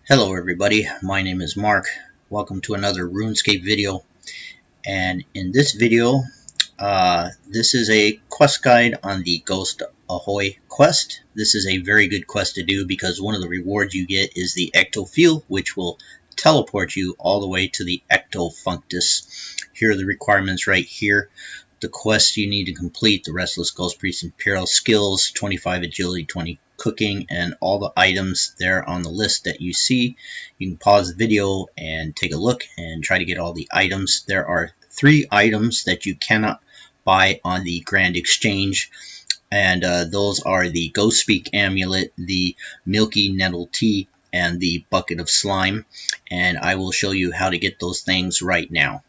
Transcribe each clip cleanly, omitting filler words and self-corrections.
Hello everybody, my name is Mark. Welcome to another Runescape video. And in this video, this is a quest guide on the Ghost Ahoy quest. This is a very good quest to do because one of the rewards you get is the ectofuel, which will teleport you all the way to the ectofuntus. Here are the requirements right here. The quest you need to complete: the Restless Ghost Priest Imperial skills, 25 agility, 20 cooking, and all the items there on the list that you see. You can pause the video and take a look and try to get all the items. There are 3 items that you cannot buy on the Grand Exchange, and those are the ghostspeak amulet, the milky nettle tea, and the bucket of slime. And I will show you how to get those things right now.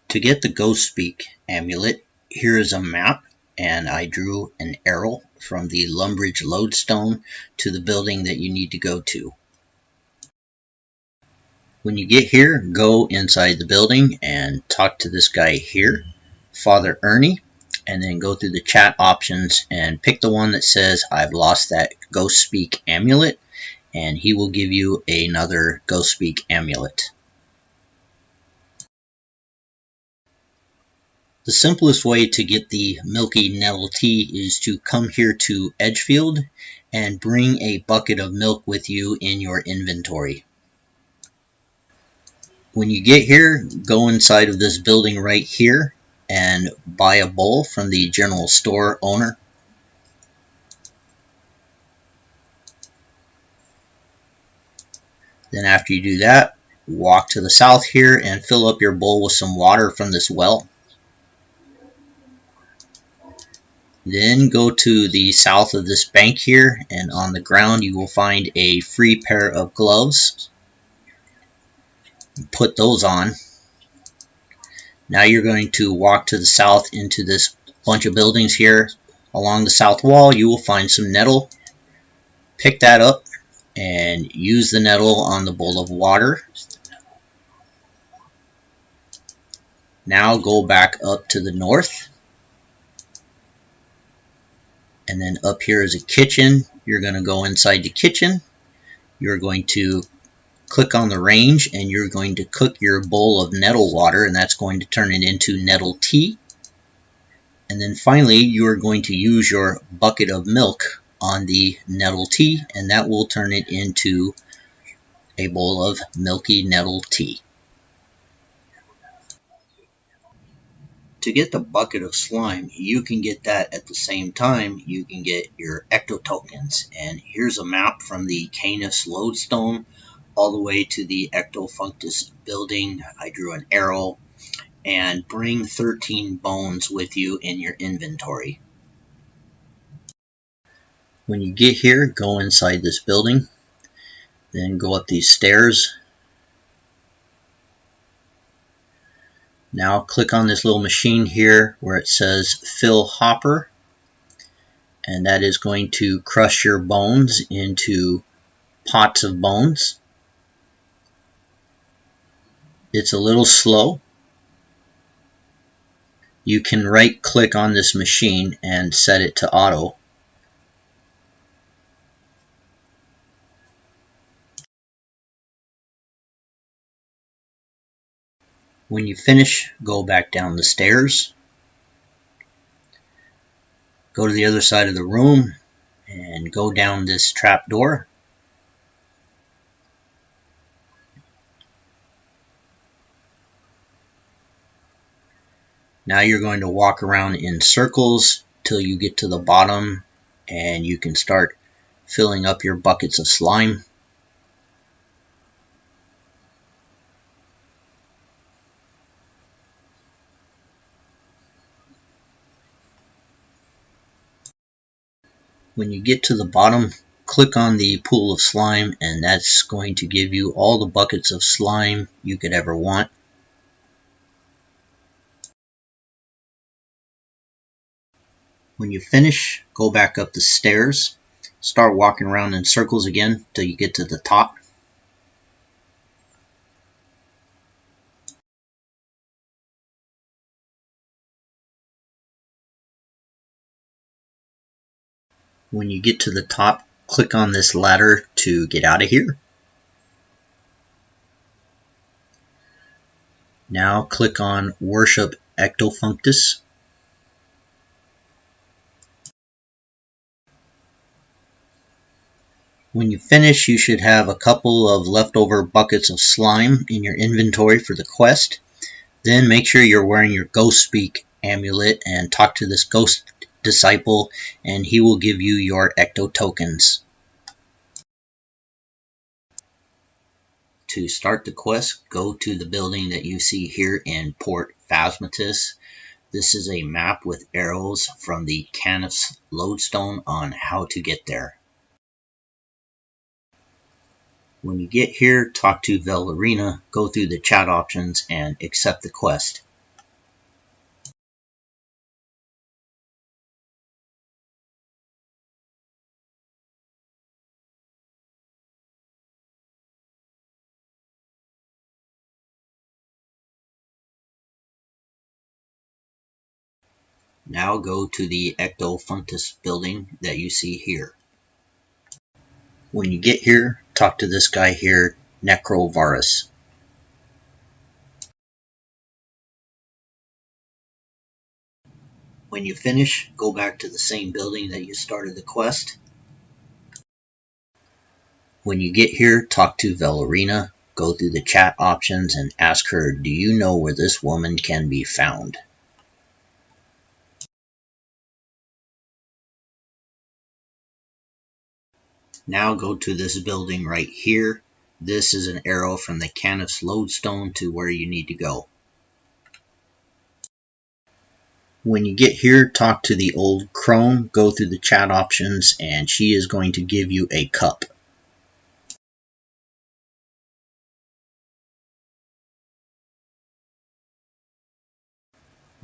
To get the ghostspeak amulet, here is a map, and I drew an arrow from the Lumbridge lodestone to the building that you need to go to. When you get here, go inside the building and talk to this guy here, Father Ernie, and then go through the chat options and pick the one that says I've lost that ghostspeak amulet, and he will give you another ghostspeak amulet. The simplest way to get the milky nettle tea is to come here to Edgefield and bring a bucket of milk with you in your inventory. When you get here, go inside of this building right here and buy a bowl from the general store owner. Then after you do that, walk to the south here and fill up your bowl with some water from this well. Then go to the south of this bank here, and on the ground you will find a free pair of gloves. Put those on. Now you're going to walk to the south into this bunch of buildings here. Along the south wall you will find some nettle. Pick that up and use the nettle on the bowl of water. Now go back up to the north. And then up here is a kitchen. You're going to go inside the kitchen. You're going to click on the range and you're going to cook your bowl of nettle water, and that's going to turn it into nettle tea. And then finally you are going to use your bucket of milk on the nettle tea, and that will turn it into a bowl of milky nettle tea. To get the bucket of slime, you can get that at the same time you can get your ectotokens. And here's a map from the Canis lodestone all the way to the ectofuntus building. I drew an arrow. And bring 13 bones with you in your inventory. When you get here, go inside this building. Then go up these stairs. Now click on this little machine here where it says fill hopper, and that is going to crush your bones into pots of bones. It's a little slow. You can right click on this machine and set it to auto. When you finish, go back down the stairs. Go to the other side of the room and go down this trap door. Now you're going to walk around in circles till you get to the bottom, and you can start filling up your buckets of slime. When you get to the bottom, click on the pool of slime, and that's going to give you all the buckets of slime you could ever want. When you finish, go back up the stairs. Start walking around in circles again till you get to the top. When you get to the top, click on this ladder to get out of here. Now click on Worship Ectofuntus. When you finish, you should have a couple of leftover buckets of slime in your inventory for the quest. Then make sure you're wearing your ghostspeak amulet and talk to this ghost disciple, and he will give you your ectotokens. To start the quest, go to the building that you see here in Port Phasmatys. This is a map with arrows from the Canif's lodestone on how to get there. When you get here, talk to Velorina, go through the chat options, and accept the quest. Now go to the ectofuntus building that you see here. When you get here, talk to this guy here, Necrovarus. When you finish, go back to the same building that you started the quest. When you get here, talk to Velorina, go through the chat options and ask her, do you know where this woman can be found? Now go to this building right here. This is an arrow from the Canif's lodestone to where you need to go. When you get here, talk to the old crone, go through the chat options, and she is going to give you a cup.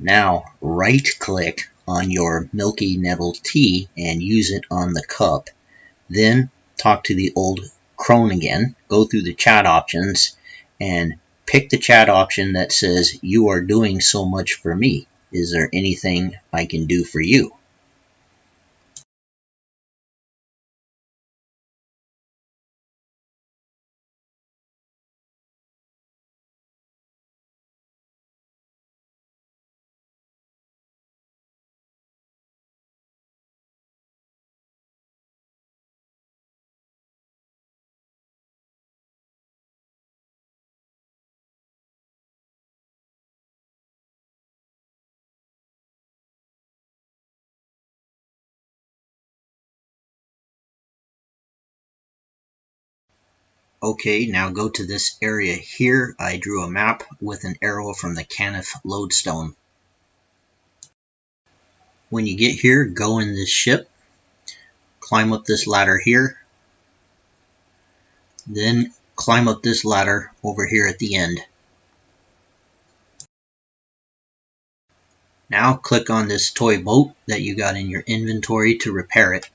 Now right click on your milky nettle tea and use it on the cup. Then talk to the old crone again, go through the chat options, and pick the chat option that says, you are doing so much for me. Is there anything I can do for you? Okay, now go to this area here. I drew a map with an arrow from the Canif lodestone. When you get here, go in this ship, climb up this ladder here, then climb up this ladder over here at the end. Now click on this toy boat that you got in your inventory to repair it.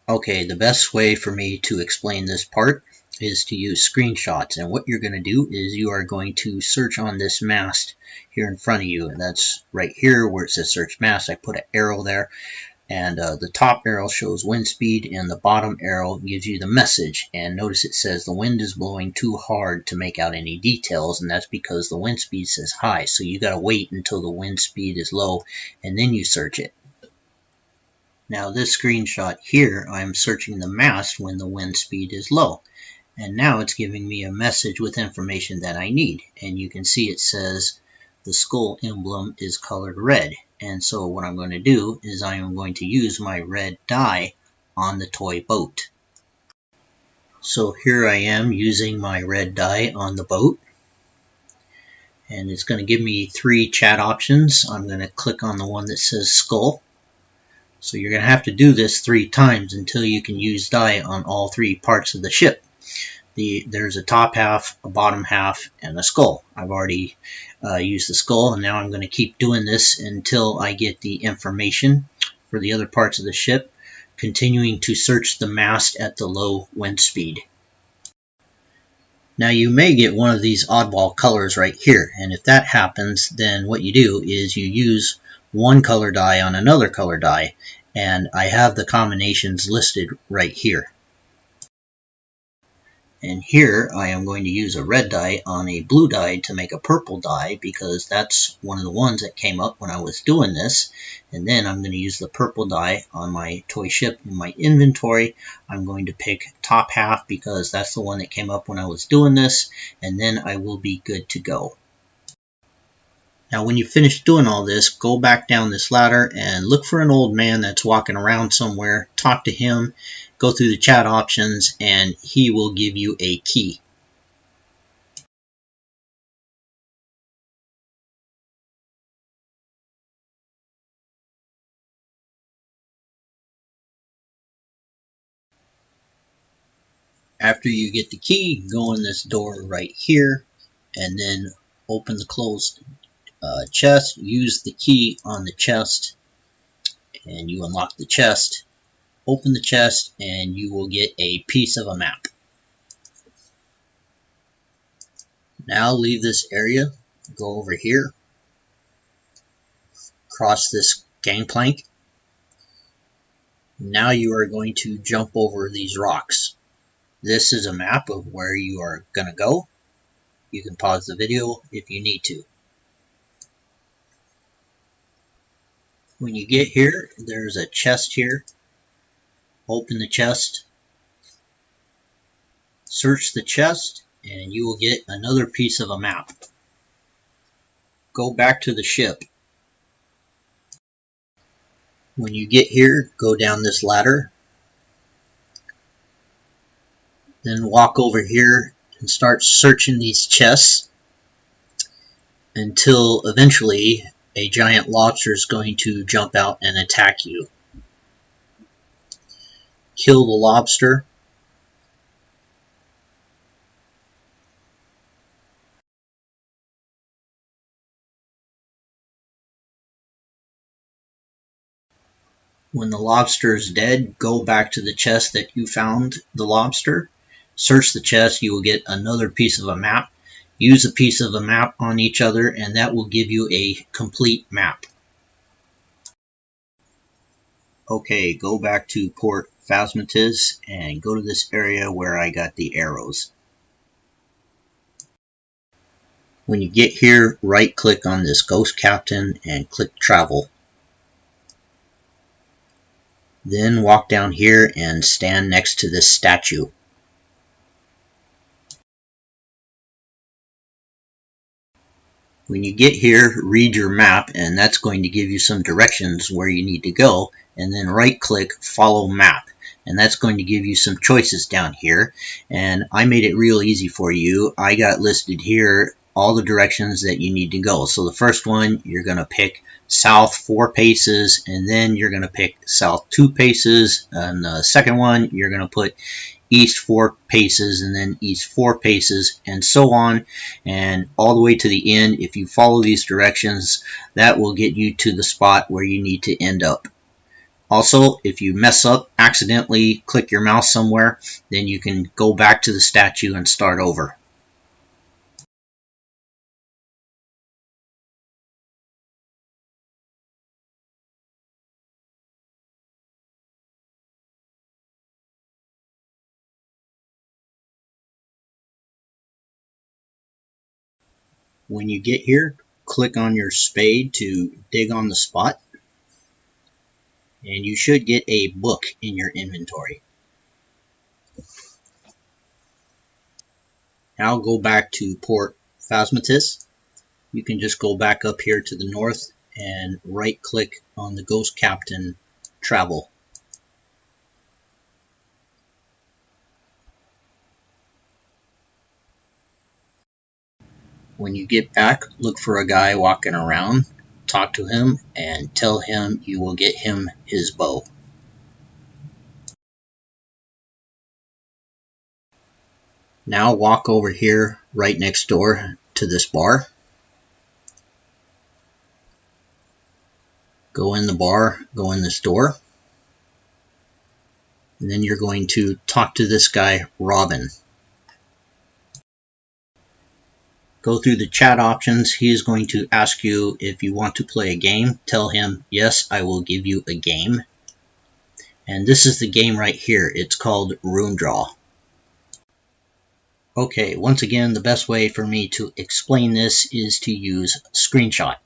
Okay, the best way for me to explain this part is to use screenshots, and what you're going to do is you are going to search on this mast here in front of you, and that's right here where it says search mast. I put an arrow there, and the top arrow shows wind speed and the bottom arrow gives you the message, and notice it says the wind is blowing too hard to make out any details, and that's because the wind speed says high, so you got to wait until the wind speed is low and then you search it. Now this screenshot here, I'm searching the mast when the wind speed is low. And now it's giving me a message with information that I need. And you can see it says the skull emblem is colored red. And so what I'm going to do is I am going to use my red dye on the toy boat. So here I am using my red dye on the boat. And it's going to give me 3 chat options. I'm going to click on the one that says skull. So you're going to have to do this 3 times until you can use dye on all 3 parts of the ship. There's a top half, a bottom half, and a skull. I've already used the skull, and now I'm going to keep doing this until I get the information for the other parts of the ship, continuing to search the mast at the low wind speed. Now you may get one of these oddball colors right here, and if that happens, then what you do is you use one color dye on another color dye, and I have the combinations listed right here. And here I am going to use a red dye on a blue dye to make a purple dye, because that's one of the ones that came up when I was doing this. And then I'm going to use the purple dye on my toy ship in my inventory. I'm going to pick top half because that's the one that came up when I was doing this, and then I will be good to go. Now when you finish doing all this, go back down this ladder and look for an old man that's walking around somewhere. Talk to him, go through the chat options, and he will give you a key. After you get the key, go in this door right here and then open the closed chest. Use the key on the chest and you unlock the chest. Open the chest and you will get a piece of a map. Now leave this area, go over here, cross this gangplank. Now you are going to jump over these rocks. This is a map of where you are going to go. You can pause the video if you need to. When you get here, there's a chest here. Open the chest, search the chest, and you will get another piece of a map. Go back to the ship. When you get here, go down this ladder, then walk over here and start searching these chests until eventually a giant lobster is going to jump out and attack you. Kill the lobster. When the lobster is dead, go back to the chest that you found the lobster. Search the chest, you will get another piece of a map. Use a piece of a map on each other and that will give you a complete map. Okay, go back to Port Phasmatys and go to this area where I got the arrows. When you get here, right click on this ghost captain and click travel. Then walk down here and stand next to this statue. When you get here, read your map, and that's going to give you some directions where you need to go, and then right click follow map, and that's going to give you some choices down here. And I made it real easy for you. I got listed here all the directions that you need to go. So the first one, you're going to pick south 4 paces, and then you're going to pick south 2 paces, and the second one you're going to put east 4 paces, and then east 4 paces, and so on, and all the way to the end. If you follow these directions, that will get you to the spot where you need to end up. Also, if you mess up, accidentally click your mouse somewhere, then you can go back to the statue and start over. When you get here, click on your spade to dig on the spot, and you should get a book in your inventory. Now go back to Port Phasmatys. You can just go back up here to the north and right click on the ghost captain travel. When you get back, look for a guy walking around, talk to him, and tell him you will get him his bow. Now walk over here right next door to this bar. Go in the bar, go in this door. And then you're going to talk to this guy, Robin. Go through the chat options. He is going to ask you if you want to play a game. Tell him, yes, I will give you a game. And this is the game right here. It's called Runedraw. Okay, once again, the best way for me to explain this is to use screenshot.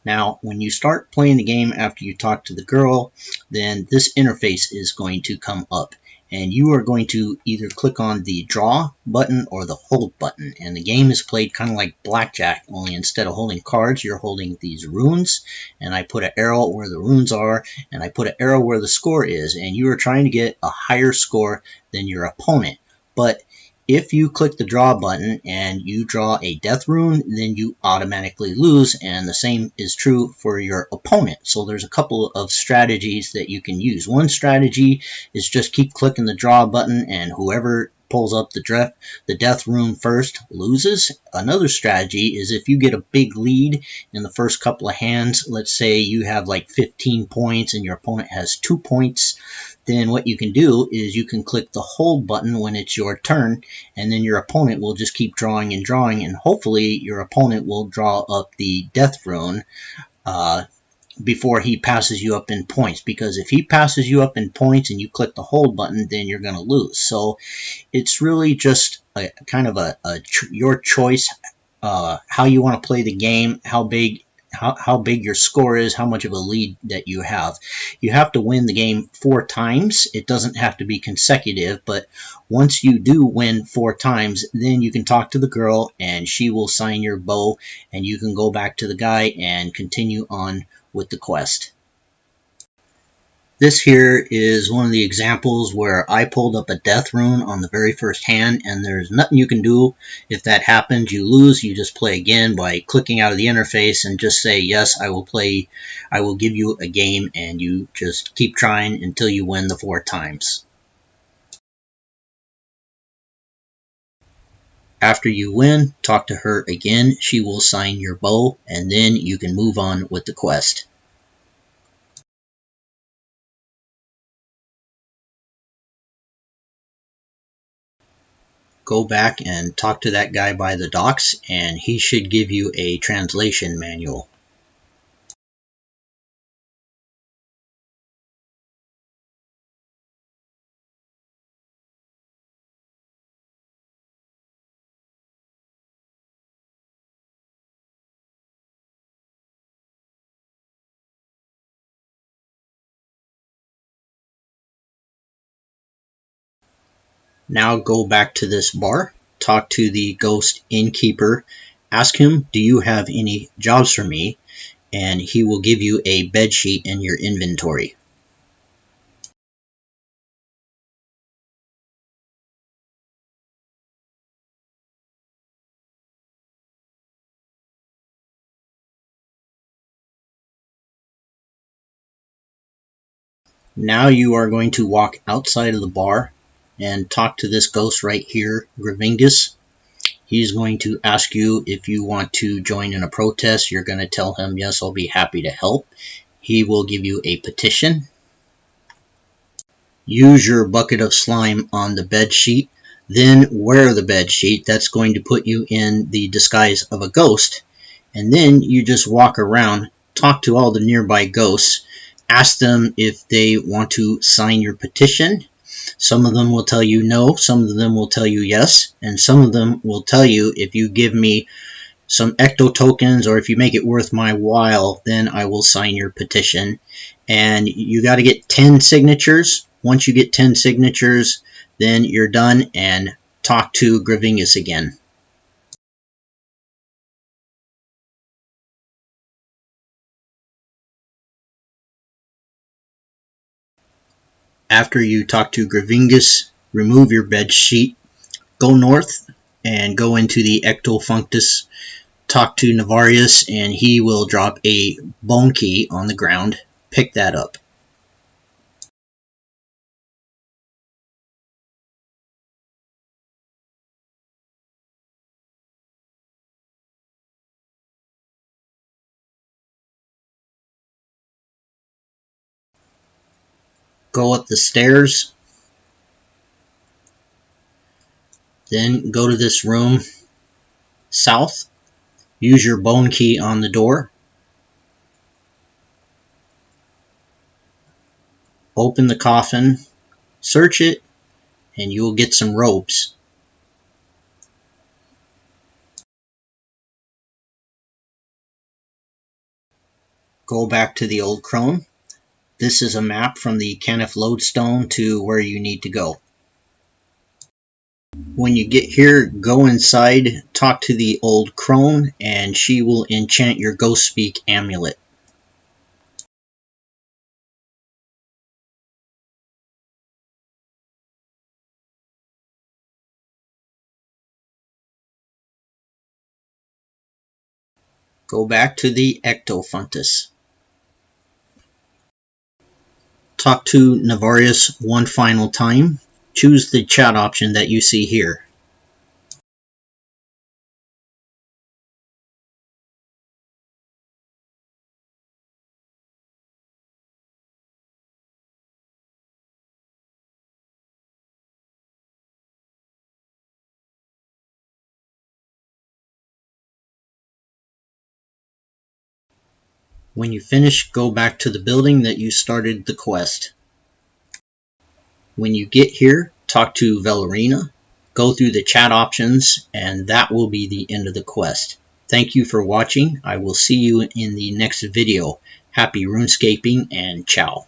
Now, when you start playing the game after you talk to the girl, then this interface is going to come up. And you are going to either click on the draw button or the hold button. And the game is played kind of like blackjack, only instead of holding cards, you're holding these runes. And I put an arrow where the runes are, and I put an arrow where the score is. And you are trying to get a higher score than your opponent. But if you click the draw button and you draw a death rune, then you automatically lose, and the same is true for your opponent. So there's a couple of strategies that you can use. One strategy is just keep clicking the draw button, and whoever pulls up the death rune first loses. Another strategy is if you get a big lead in the first couple of hands, let's say you have like 15 points and your opponent has 2 points, then what you can do is you can click the hold button when it's your turn, and then your opponent will just keep drawing and drawing, and hopefully your opponent will draw up the death rune before he passes you up in points, because if he passes you up in points and you click the hold button, then you're going to lose. So it's really just a kind of your choice, how you want to play the game, how big your score is, how much of a lead that you have. You have to win the game 4 times. It doesn't have to be consecutive, but once you do win 4 times, then you can talk to the girl and she will sign your bow, and you can go back to the guy and continue on with the quest. This here is one of the examples where I pulled up a death rune on the very first hand, and there's nothing you can do. If that happens, you lose. You just play again by clicking out of the interface and just say, yes, I will play. I will give you a game, and you just keep trying until you win the 4 times. After you win, talk to her again. She will sign your bow, and then you can move on with the quest. Go back and talk to that guy by the docks, and he should give you a translation manual. Now go back to this bar, talk to the ghost innkeeper, ask him, do you have any jobs for me? And he will give you a bed sheet in your inventory. Now you are going to walk outside of the bar and talk to this ghost right here, Gravingus. He's going to ask you if you want to join in a protest. You're going to tell him, yes, I'll be happy to help. He will give you a petition. Use your bucket of slime on the bed sheet. Then wear the bed sheet. That's going to put you in the disguise of a ghost. And then you just walk around, talk to all the nearby ghosts, ask them if they want to sign your petition. Some of them will tell you no, some of them will tell you yes, and some of them will tell you if you give me some ectotokens or if you make it worth my while, then I will sign your petition. And you got to get 10 signatures. Once you get 10 signatures, then you're done, and talk to Gravingus again. After you talk to Gravingus, remove your bed sheet, go north, and go into the ectofuntus. Talk to Navarius, and he will drop a bone key on the ground. Pick that up. Go up the stairs, then go to this room south. Use your bone key on the door. open the coffin, search it, and you'll get some ropes. Go back to the old crone. This is a map from the Canif lodestone to where you need to go. When you get here, go inside, talk to the old crone, and she will enchant your ghostspeak amulet. Go back to the ectofuntus. Talk to Navarius one final time. Choose the chat option that you see here. When you finish, go back to the building that you started the quest. When you get here, talk to Velorina, go through the chat options, and that will be the end of the quest. Thank you for watching. I will see you in the next video. Happy runescaping and ciao.